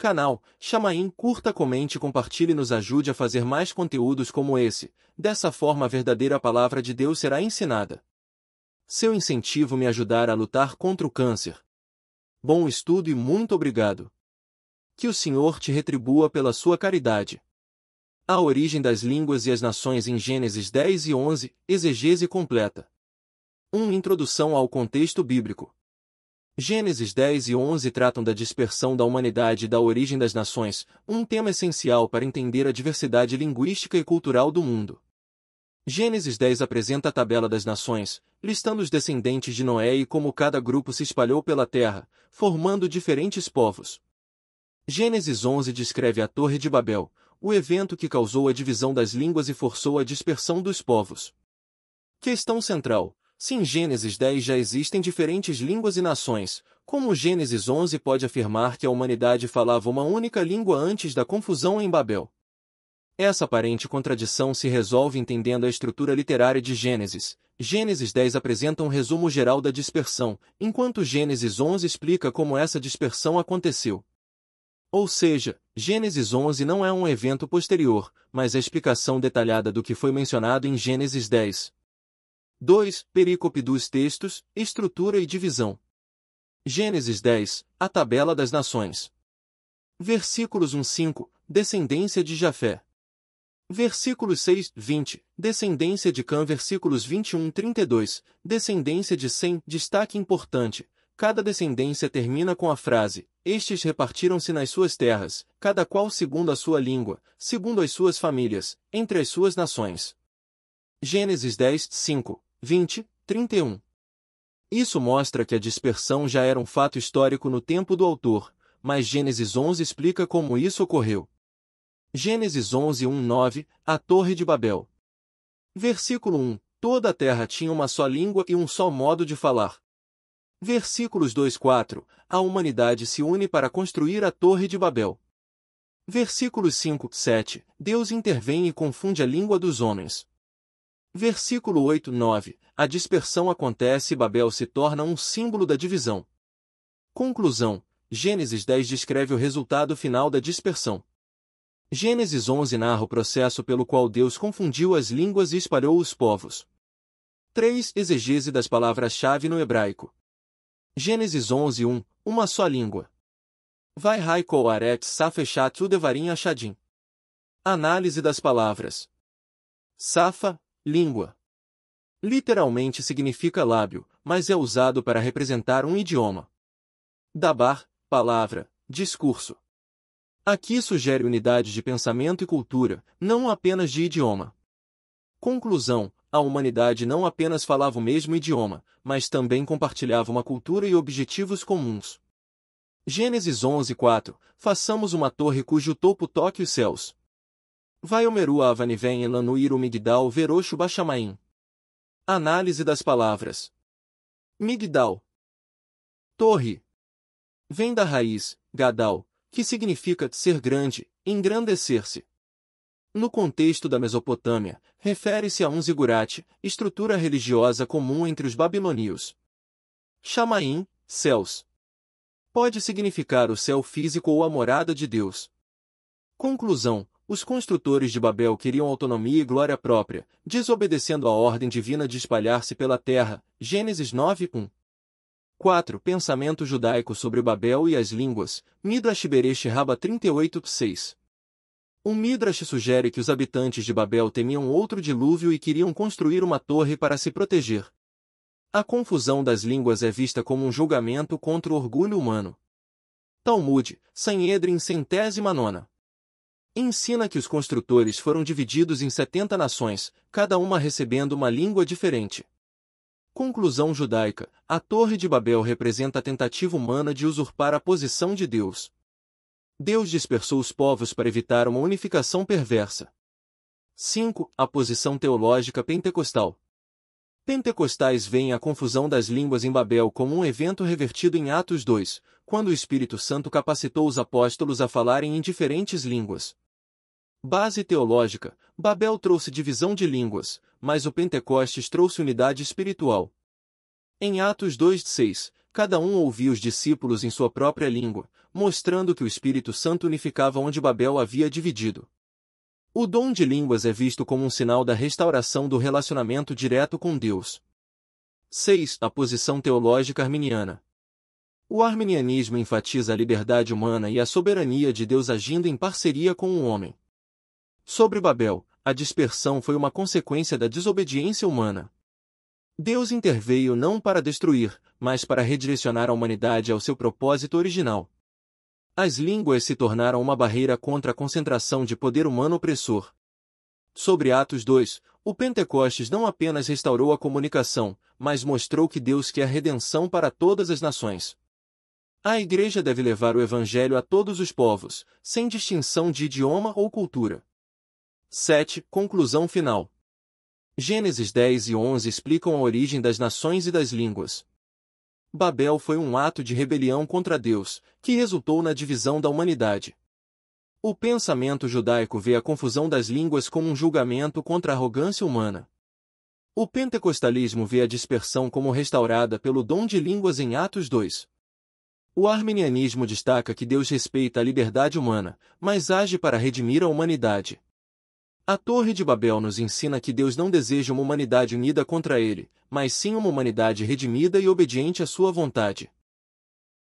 Canal Chamaim, curta, comente e compartilhe, nos ajude a fazer mais conteúdos como esse. Dessa forma a verdadeira palavra de Deus será ensinada. Seu incentivo me ajudará a lutar contra o câncer. Bom estudo e muito obrigado. Que o Senhor te retribua pela sua caridade. A origem das línguas e as nações em Gênesis 10 e 11, exegese completa. 1. Introdução ao contexto bíblico. Gênesis 10 e 11 tratam da dispersão da humanidade e da origem das nações, um tema essencial para entender a diversidade linguística e cultural do mundo. Gênesis 10 apresenta a tabela das nações, listando os descendentes de Noé e como cada grupo se espalhou pela terra, formando diferentes povos. Gênesis 11 descreve a Torre de Babel, o evento que causou a divisão das línguas e forçou a dispersão dos povos. Questão central. Se em Gênesis 10 já existem diferentes línguas e nações, como Gênesis 11 pode afirmar que a humanidade falava uma única língua antes da confusão em Babel? Essa aparente contradição se resolve entendendo a estrutura literária de Gênesis. Gênesis 10 apresenta um resumo geral da dispersão, enquanto Gênesis 11 explica como essa dispersão aconteceu. Ou seja, Gênesis 11 não é um evento posterior, mas a explicação detalhada do que foi mencionado em Gênesis 10. 2. Perícope dos textos, estrutura e divisão. Gênesis 10, a tabela das nações. Versículos 1-5, descendência de Jafé. Versículos 6-20, descendência de Cã. Versículos 21-32, descendência de Sem. Destaque importante: cada descendência termina com a frase: estes repartiram-se nas suas terras, cada qual segundo a sua língua, segundo as suas famílias, entre as suas nações. Gênesis 10, 5, 20, 31. Isso mostra que a dispersão já era um fato histórico no tempo do autor, mas Gênesis 11 explica como isso ocorreu. Gênesis 11, 1, 9, a Torre de Babel. Versículo 1, toda a terra tinha uma só língua e um só modo de falar. Versículos 2, 4, a humanidade se une para construir a Torre de Babel. Versículos 5, 7, Deus intervém e confunde a língua dos homens. Versículo 8, 9, a dispersão acontece e Babel se torna um símbolo da divisão. Conclusão: Gênesis 10 descreve o resultado final da dispersão. Gênesis 11 narra o processo pelo qual Deus confundiu as línguas e espalhou os povos. 3. Exegese das palavras-chave no hebraico. Gênesis 11, 1, uma só língua. Vai Raiko Aret Safechat Udevarim Achadim. Análise das palavras. Safa, língua. Literalmente significa lábio, mas é usado para representar um idioma. Dabar, palavra, discurso. Aqui sugere unidade de pensamento e cultura, não apenas de idioma. Conclusão: a humanidade não apenas falava o mesmo idioma, mas também compartilhava uma cultura e objetivos comuns. Gênesis 11, 4, façamos uma torre cujo topo toque os céus. Vai Omeru Avaniven Elanuir Migdal Veroshu Bachamaim. Análise das palavras. Migdal. Torre. Vem da raiz, Gadal, que significa ser grande, engrandecer-se. No contexto da Mesopotâmia, refere-se a um zigurate, estrutura religiosa comum entre os babilônios. Chamaim, céus. Pode significar o céu físico ou a morada de Deus. Conclusão: os construtores de Babel queriam autonomia e glória própria, desobedecendo a ordem divina de espalhar-se pela terra. Gênesis 9, 1. 4. Pensamento judaico sobre Babel e as línguas. Midrash Beresh Rabba 38, 6. O Midrash sugere que os habitantes de Babel temiam outro dilúvio e queriam construir uma torre para se proteger. A confusão das línguas é vista como um julgamento contra o orgulho humano. Talmud, Sanhedrin 109. Ensina que os construtores foram divididos em 70 nações, cada uma recebendo uma língua diferente. Conclusão judaica: a Torre de Babel representa a tentativa humana de usurpar a posição de Deus. Deus dispersou os povos para evitar uma unificação perversa. 5. A posição teológica pentecostal. Pentecostais veem a confusão das línguas em Babel como um evento revertido em Atos 2, quando o Espírito Santo capacitou os apóstolos a falarem em diferentes línguas. Base teológica: Babel trouxe divisão de línguas, mas o Pentecostes trouxe unidade espiritual. Em Atos 2:6, Cada um ouvia os discípulos em sua própria língua, mostrando que o Espírito Santo unificava onde Babel havia dividido. O dom de línguas é visto como um sinal da restauração do relacionamento direto com Deus. 6. A posição teológica arminiana. O arminianismo enfatiza a liberdade humana e a soberania de Deus agindo em parceria com o homem. Sobre Babel, a dispersão foi uma consequência da desobediência humana. Deus interveio não para destruir, mas para redirecionar a humanidade ao seu propósito original. As línguas se tornaram uma barreira contra a concentração de poder humano opressor. Sobre Atos 2, o Pentecostes não apenas restaurou a comunicação, mas mostrou que Deus quer redenção para todas as nações. A Igreja deve levar o Evangelho a todos os povos, sem distinção de idioma ou cultura. 7. Conclusão final. Gênesis 10 e 11 explicam a origem das nações e das línguas. Babel foi um ato de rebelião contra Deus, que resultou na divisão da humanidade. O pensamento judaico vê a confusão das línguas como um julgamento contra a arrogância humana. O pentecostalismo vê a dispersão como restaurada pelo dom de línguas em Atos 2. O arminianismo destaca que Deus respeita a liberdade humana, mas age para redimir a humanidade. A Torre de Babel nos ensina que Deus não deseja uma humanidade unida contra ele, mas sim uma humanidade redimida e obediente à sua vontade.